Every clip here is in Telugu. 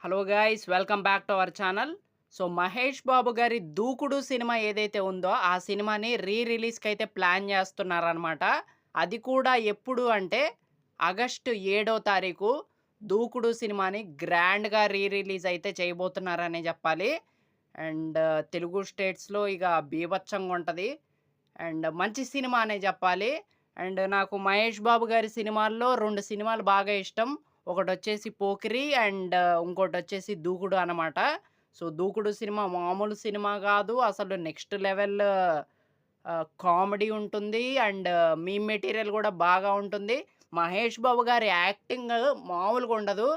Hello guys, welcome back to our channel. So Mahesh Babu గారి 'దూకుడు' సినిమా ఏదైతే ఉందో ఆ సినిమాని రిలీజ్‌కి అయితే ప్లాన్ చేస్తున్నారనమాట. అది కూడా ఎప్పుడు అంటే ఆగస్టు 7వ తారీఖు 'దూకుడు' సినిమాని గ్రాండ్‌గా రిలీజ్ అయితే చేయబోతున్నారనే చెప్పాలి. అండ్ తెలుగు స్టేట్స్‌లో ఇక బీభత్సంగా ఉంటది. అండ్ మంచి సినిమా అనే చెప్పాలి. అండ్ నాకు మహేష్ బాబు గారి సినిమాల్లో 2 సినిమాలు బాగా ఇష్టం. ఒకటొచ్చేసి 'పోకిరి' అండ్ ఇంకోటొచ్చేసి 'దూకుడు' అనమాట. సో 'దూకుడు' సినిమా మామూలు సినిమా గాదు. అసలు నెక్స్ట్ లెవెల్ కామెడీ ఉంటుంది. అండ్ మీమ్ మెటీరియల్ గూడా బాగా ఉంటుంది. మహేష్ బాబు గారి యాక్టింగ్ మామూలుగుండదు.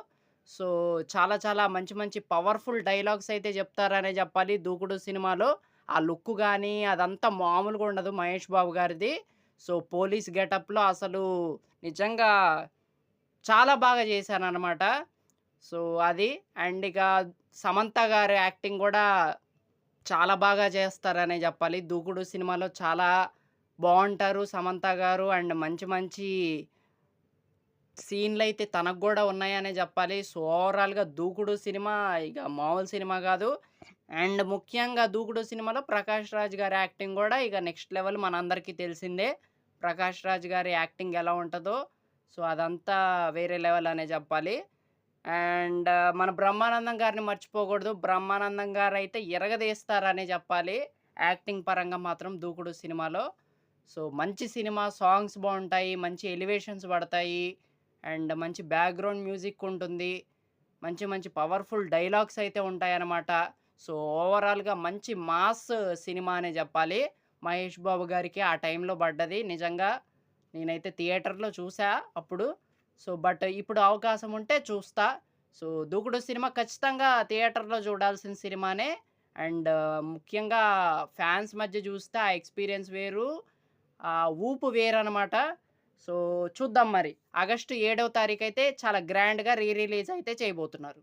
సో చాలా చాలా మంచి మంచి పవర్‌ఫుల్ డైలాగ్స్ అయితే జెప్తారనే జెప్పాలి 'దూకుడు' సినిమాలో. ఆ లుక్ గాని అదంతా మామూలుగుండదు మహేష్ బాబు గారిది. సో పోలీస్ గెటప్‌లో అసలు నిజంగా చాలా బాగా చేశాననమాట. సో అది. అండ్ ఇక సమంత గారి యాక్టింగ్ గూడా చాలా బాగా చేస్తారనే జెప్పాలి. 'దూకుడు' సినిమాలో చాలా బావుంటారు సమంత గారు. అండ్ మంచి మంచి సీన్‌లయితే తనకు గూడా ఉన్నాయనే జెప్పాలి. సో ఓవరాల్‌గా 'దూకుడు' సినిమా ఇక మామూలు సినిమా గాదు. అండ్ ముఖ్యంగా 'దూకుడు' సినిమాలో 'ప్రకాష్ రాజ్' గారి యాక్టింగ్ గూడా ఇక నెక్స్ట్ లెవెల్ మనందరికీ తెలిసిందే. 'ప్రకాష్ రాజ్' గారి యాక్టింగ్ ఎలా ఉంటదో సో అదంతా వేరే లెవెల్ అనే జెప్పాలి. అండ్ మన 'బ్రహ్మానందం' గారిని మర్చిపోకూడదు. 'బ్రహ్మానందం' గారైతే ఇరగదీస్తారనే జెప్పాలి. యాక్టింగ్ పరంగా మాత్రం 'దూకుడు' సినిమాలో. సో మంచి సినిమా, సాంగ్స్ బావుంటాయి. మంచి ఎలివేషన్స్ పడతాయి. అండ్ మంచి బ్యాక్‌గ్రౌండ్ మ్యూజిక్ ఉంటుంది. మంచి మంచి పవర్‌ఫుల్ డైలాగ్స్ అయితే ఉంటాయన్నమాట. సో ఓవరాల్‌గా మంచి మాస్ సినిమా అనే జెప్పాలి. మహేష్ బాబు గారికి ఆ టైంలో పడ్డది. నిజంగా నేనైతే థియేటర్‌లో చూసా అప్పుడు. సో బట్ ఇప్పుడు అవకాశం ఉంటే చూస్తా. సో 'దూకుడు' సినిమా ఖచ్చితంగా థియేటర్‌లో చూడాల్సిన సినిమానే. అండ్ ముఖ్యంగా ఫ్యాన్స్ మధ్య చూస్తే ఆ ఎక్స్‌పీరియన్స్ వేరు. ఆ ఊపు వేరనమాట. సో చూద్దాం మరి. ఆగస్టు 7వ తారీఖైతే చాలా గ్రాండ్‌గా రిలీజ్ అయితే చేయబోతున్నారు.